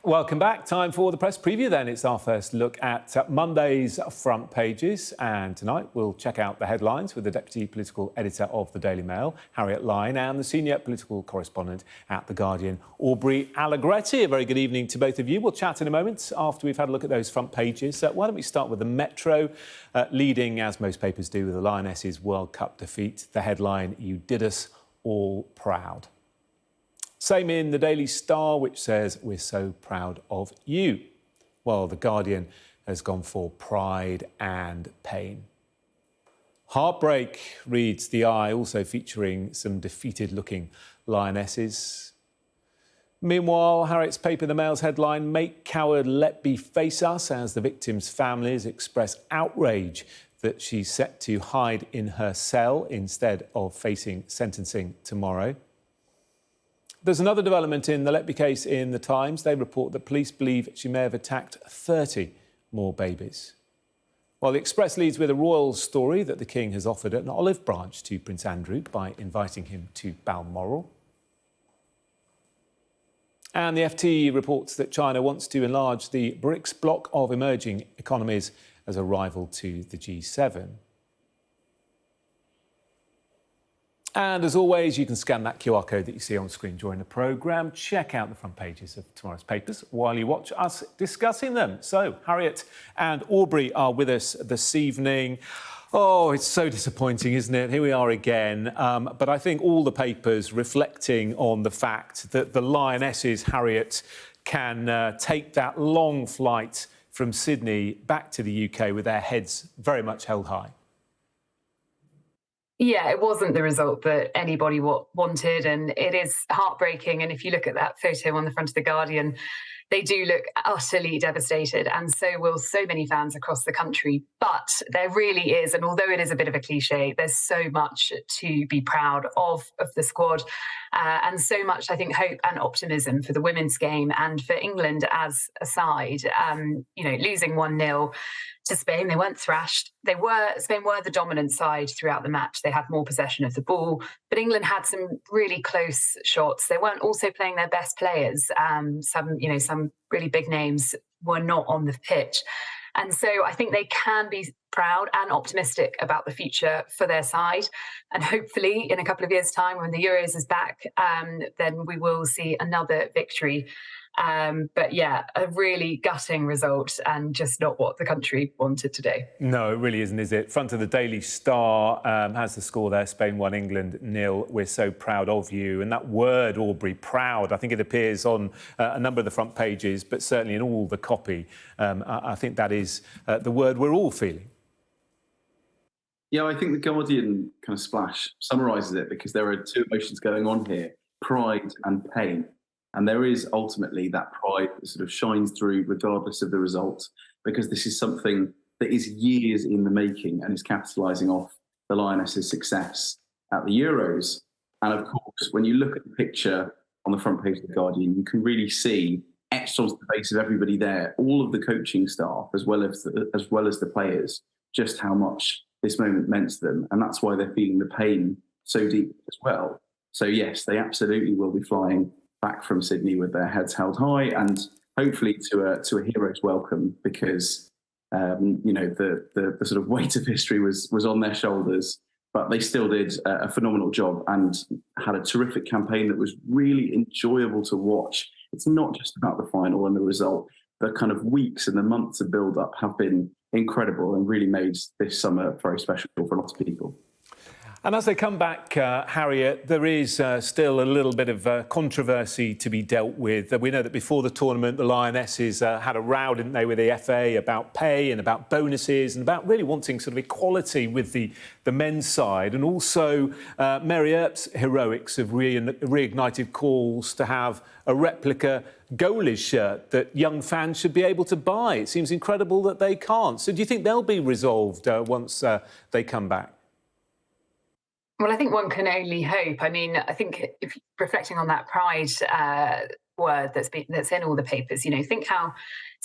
Welcome back. Time for the press preview then. It's our first look at Monday's front pages. And tonight we'll check out the headlines with the Deputy Political Editor of the Daily Mail, Harriet Line, and the Senior Political Correspondent at The Guardian, Aubrey Allegretti. A very good evening to both of you. We'll chat in a moment after we've had a look at those front pages. Why don't we start with the Metro, leading, as most papers do, with the Lionesses' World Cup defeat. The headline, "You did us all proud." Same in the Daily Star, which says, "We're so proud of you." Well, The Guardian has gone for pride and pain. Heartbreak, reads The Eye, also featuring some defeated-looking lionesses. Meanwhile, Harriet's paper, The Mail's headline, "Make coward, let be face us," as the victims' families express outrage that she's set to hide in her cell instead of facing sentencing tomorrow. There's another development in the Letby case in The Times. They report that police believe she may have attacked 30 more babies. While the Express leads with a royal story that the King has offered an olive branch to Prince Andrew by inviting him to Balmoral. And the FT reports that China wants to enlarge the BRICS bloc of emerging economies as a rival to the G7. And as always, you can scan that QR code that you see on screen during the programme. Check out the front pages of tomorrow's papers while you watch us discussing them. So, Harriet and Aubrey are with us this evening. Oh, it's so disappointing, isn't it? Here we are again. But I think all the papers reflecting on the fact that the Lionesses, Harriet, can take that long flight from Sydney back to the UK with their heads very much held high. Yeah, it wasn't the result that anybody wanted, and it is heartbreaking. And if you look at that photo on the front of The Guardian, they do look utterly devastated, and so will so many fans across the country. But there really is, and although it is a bit of a cliche, there's so much to be proud of the squad, and so much, I think, hope and optimism for the women's game and for England as a side. Losing 1-0 to Spain, they weren't thrashed. Spain were the dominant side throughout the match. They had more possession of the ball, but England had some really close shots. They weren't also playing their best players. Some really big names were not on the pitch. And so I think they can be proud and optimistic about the future for their side. And hopefully in a couple of years' time, when the Euros is back, then we will see another victory. But yeah, a really gutting result and just not what the country wanted today. No, it really isn't, is it? Front of the Daily Star has the score there. Spain 1, England 0. We're so proud of you. And that word, Aubrey, proud, I think it appears on a number of the front pages, but certainly in all the copy. I think that is the word we're all feeling. Yeah, I think The Guardian kind of splash summarises it because there are two emotions going on here, pride and pain. And there is ultimately that pride that sort of shines through regardless of the result, because this is something that is years in the making and is capitalising off the Lionesses' success at the Euros. And of course, when you look at the picture on the front page of The Guardian, you can really see etched onto the face of everybody there, all of the coaching staff, as well as the players, just how much this moment meant to them. And that's why they're feeling the pain so deep as well. So yes, they absolutely will be flying back from Sydney with their heads held high and hopefully to a hero's welcome, because the sort of weight of history was on their shoulders, but they still did a phenomenal job and had a terrific campaign that was really enjoyable to watch. It's not just about the final and the result. The kind of weeks and the months of build-up have been incredible and really made this summer very special for lots of people. And as they come back, Harriet, there is still a little bit of controversy to be dealt with. We know that before the tournament, the Lionesses had a row, didn't they, with the FA about pay and about bonuses and about really wanting sort of equality with the men's side. And also Mary Earp's heroics of reignited calls to have a replica goalies shirt that young fans should be able to buy. It seems incredible that they can't. So do you think they'll be resolved once they come back? Well, I think one can only hope. I mean, I think if reflecting on that pride word that's in all the papers, think how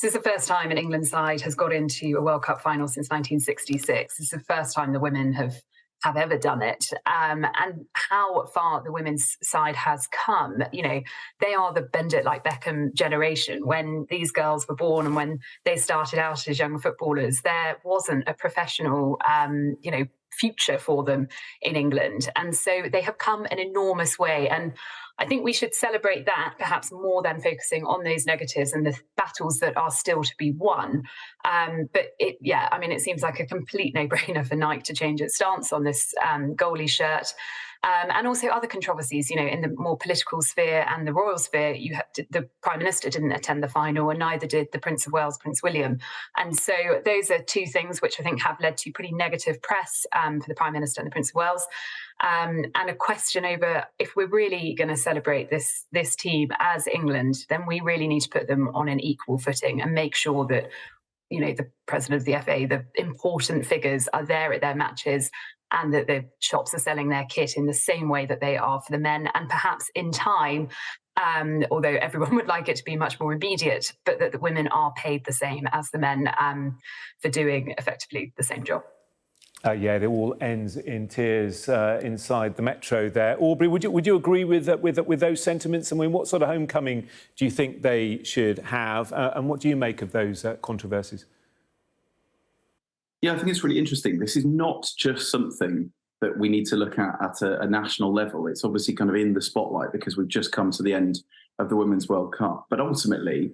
this is the first time an England side has got into a World Cup final since 1966. This is the first time the women have have ever done it, and how far the women's side has come. They are the bend it like Beckham generation. When these girls were born and when they started out as young footballers, there wasn't a professional, future for them in England. And so they have come an enormous way. And I think we should celebrate that perhaps more than focusing on those negatives and the battles that are still to be won. But it seems like a complete no-brainer for Nike to change its stance on this goalie shirt. And also other controversies, in the more political sphere and the royal sphere. The Prime Minister didn't attend the final, and neither did the Prince of Wales, Prince William. And so those are two things which I think have led to pretty negative press for the Prime Minister and the Prince of Wales. And a question over if we're really going to celebrate this team as England, then we really need to put them on an equal footing and make sure that, the president of the FA, the important figures are there at their matches, and that the shops are selling their kit in the same way that they are for the men, and perhaps in time, although everyone would like it to be much more immediate, but that the women are paid the same as the men for doing effectively the same job. It all ends in tears inside the Metro there. Aubrey, would you agree with those sentiments? I mean, what sort of homecoming do you think they should have, and what do you make of those controversies? Yeah, I think it's really interesting. This is not just something that we need to look at a national level. It's obviously kind of in the spotlight because we've just come to the end of the Women's World Cup. But ultimately,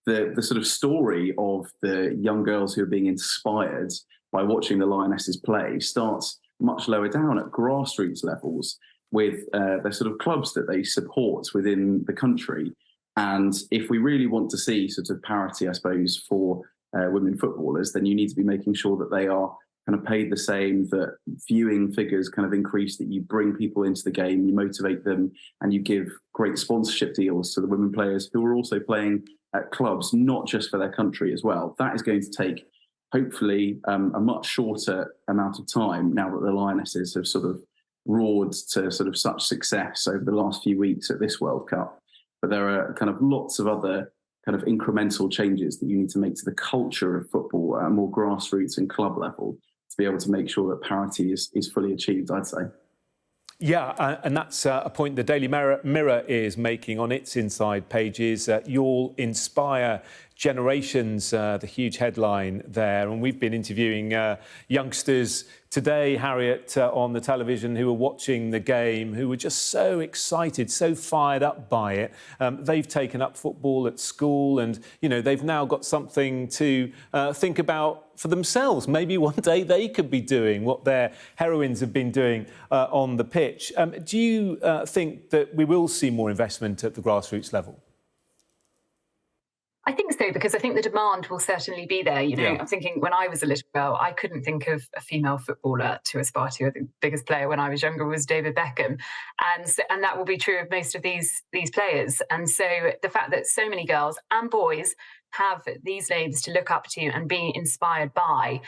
the sort of story of the young girls who are being inspired by watching the Lionesses play starts much lower down at grassroots levels with the sort of clubs that they support within the country. And if we really want to see sort of parity, I suppose, for women footballers, then you need to be making sure that they are kind of paid the same, that viewing figures kind of increase, that you bring people into the game, you motivate them, and you give great sponsorship deals to the women players who are also playing at clubs, not just for their country as well. That is going to take, hopefully, a much shorter amount of time now that the Lionesses have sort of roared to sort of such success over the last few weeks at this World Cup. But there are kind of lots of other kind of incremental changes that you need to make to the culture of football at a more grassroots and club level to be able to make sure that parity is fully achieved, I'd say. Yeah, and that's a point the Daily Mirror is making on its inside pages. You'll inspire generations, the huge headline there. And we've been interviewing youngsters today, Harriet, on the television who were watching the game, who were just so excited, so fired up by it. They've taken up football at school and, they've now got something to think about for themselves. Maybe one day they could be doing what their heroines have been doing on the pitch. Do you think that we will see more investment at the grassroots level? I think so, because I think the demand will certainly be there. I'm thinking when I was a little girl, I couldn't think of a female footballer to aspire to. I think the biggest player when I was younger was David Beckham. And that will be true of most of these players. And so the fact that so many girls and boys have these names to look up to and be inspired by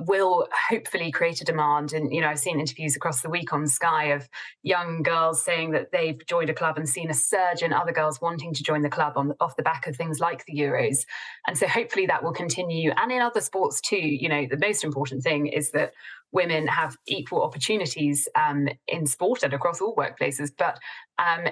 will hopefully create a demand. And, I've seen interviews across the week on Sky of young girls saying that they've joined a club and seen a surge in other girls wanting to join the club off the back of things like the Euros. And so hopefully that will continue. And in other sports too, the most important thing is that women have equal opportunities in sport and across all workplaces, but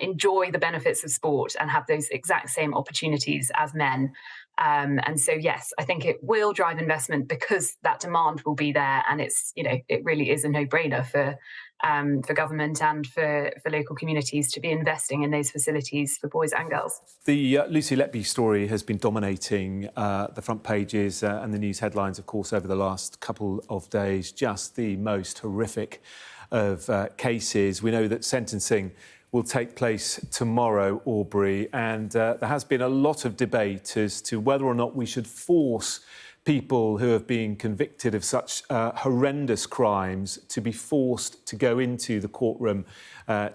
enjoy the benefits of sport and have those exact same opportunities as men. And so, yes, I think it will drive investment because that demand will be there. And it's, it really is a no-brainer for government and for local communities to be investing in those facilities for boys and girls. The Lucy Letby story has been dominating the front pages and the news headlines, of course, over the last couple of days. Just the most horrific of cases. We know that sentencing will take place tomorrow, Aubrey, and there has been a lot of debate as to whether or not we should force people who have been convicted of such horrendous crimes to be forced to go into the courtroom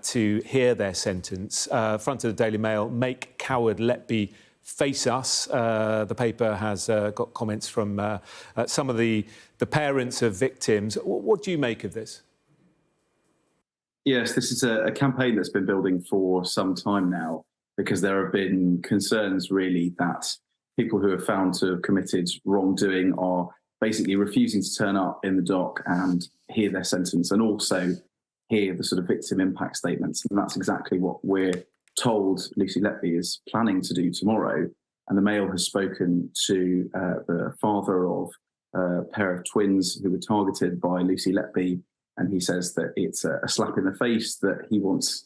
to hear their sentence. Front of the Daily Mail, make coward Letby face us. The paper has got comments from some of the parents of victims. What do you make of this? Yes, this is a campaign that's been building for some time now, because there have been concerns really that people who are found to have committed wrongdoing are basically refusing to turn up in the dock and hear their sentence, and also hear the sort of victim impact statements. And that's exactly what we're told Lucy Letby is planning to do tomorrow. And the Mail has spoken to the father of a pair of twins who were targeted by Lucy Letby, and he says that it's a slap in the face, that he wants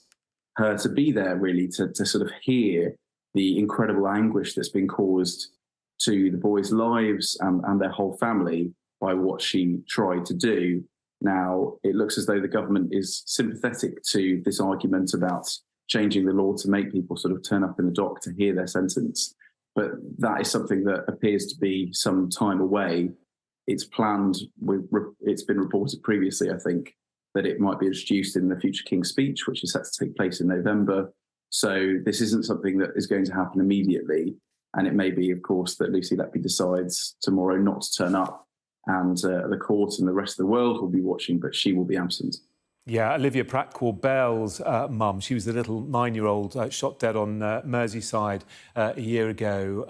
her to be there really to sort of hear the incredible anguish that's been caused to the boys' lives and their whole family by what she tried to do. Now, it looks as though the government is sympathetic to this argument about changing the law to make people sort of turn up in the dock to hear their sentence. But that is something that appears to be some time away. It's planned, it's been reported previously, I think, that it might be introduced in the future King's Speech, which is set to take place in November. So this isn't something that is going to happen immediately. And it may be, of course, that Lucy Letby decides tomorrow not to turn up, and the court and the rest of the world will be watching, but she will be absent. Yeah, Olivia Pratt-Corbell's mum, she was the little 9-year-old shot dead on Merseyside a year ago.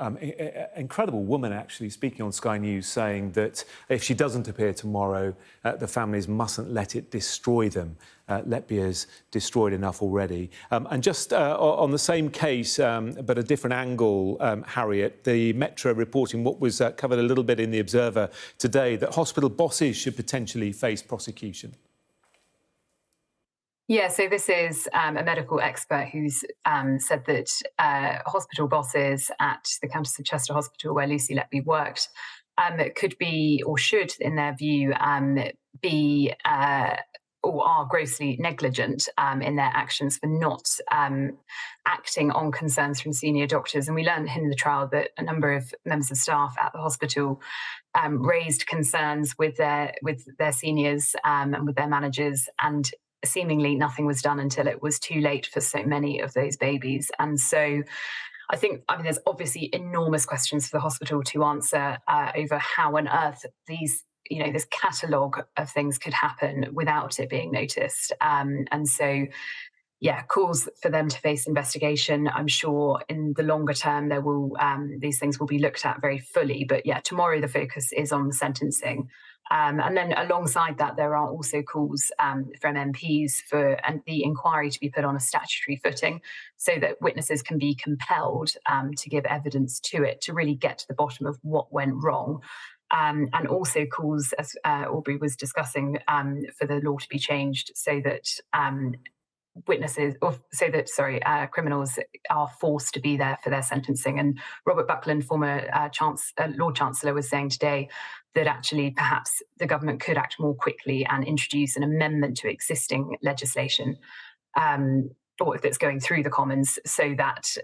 Incredible woman, actually, speaking on Sky News, saying that if she doesn't appear tomorrow, the families mustn't let it destroy them. Letby has destroyed enough already. And just on the same case, but a different angle, Harriet, the Metro reporting what was covered a little bit in The Observer today, that hospital bosses should potentially face prosecution. Yeah, so this is a medical expert who's said that hospital bosses at the Countess of Chester Hospital, where Lucy Letby worked, could be, or should, in their view, be or are grossly negligent in their actions for not acting on concerns from senior doctors. And we learned in the trial that a number of members of staff at the hospital raised concerns with their seniors and with their managers, and seemingly nothing was done until it was too late for so many of those babies. And so I mean, there's obviously enormous questions for the hospital to answer over how on earth this catalogue of things could happen without it being noticed. And so, yeah, calls for them to face investigation. I'm sure in the longer term, these things will be looked at very fully. But yeah, tomorrow the focus is on the sentencing. And then alongside that, there are also calls from MPs for the inquiry to be put on a statutory footing so that witnesses can be compelled to give evidence to it, to really get to the bottom of what went wrong. And also calls, as Aubrey was discussing, for the law to be changed so that criminals are forced to be there for their sentencing. And Robert Buckland, former Lord Chancellor, was saying today that actually perhaps the government could act more quickly and introduce an amendment to existing legislation, or if it's going through the Commons, so that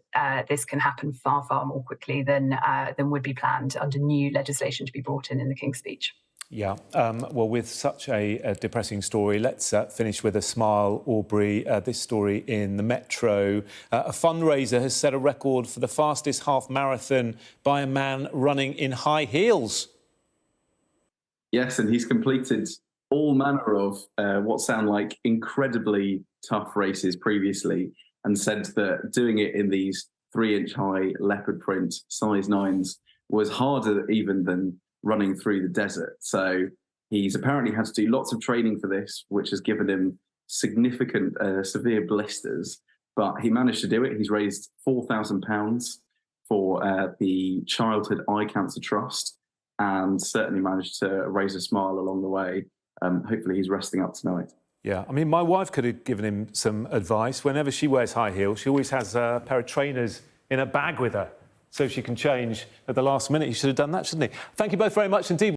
this can happen far, far more quickly than would be planned under new legislation to be brought in the King's Speech. Yeah, well, with such a depressing story, let's finish with a smile, Aubrey. This story in the Metro. A fundraiser has set a record for the fastest half marathon by a man running in high heels. Yes, and he's completed all manner of what sound like incredibly tough races previously, and said that doing it in these 3-inch high leopard print size 9s was harder even than running through the desert. So he's apparently had to do lots of training for this, which has given him significant, severe blisters. But he managed to do it. He's raised £4,000 for the Childhood Eye Cancer Trust, and certainly managed to raise a smile along the way. Hopefully he's resting up tonight. Yeah, I mean, my wife could have given him some advice. Whenever she wears high heels, she always has a pair of trainers in a bag with her, so she can change at the last minute. He should have done that, shouldn't he? Thank you both very much indeed.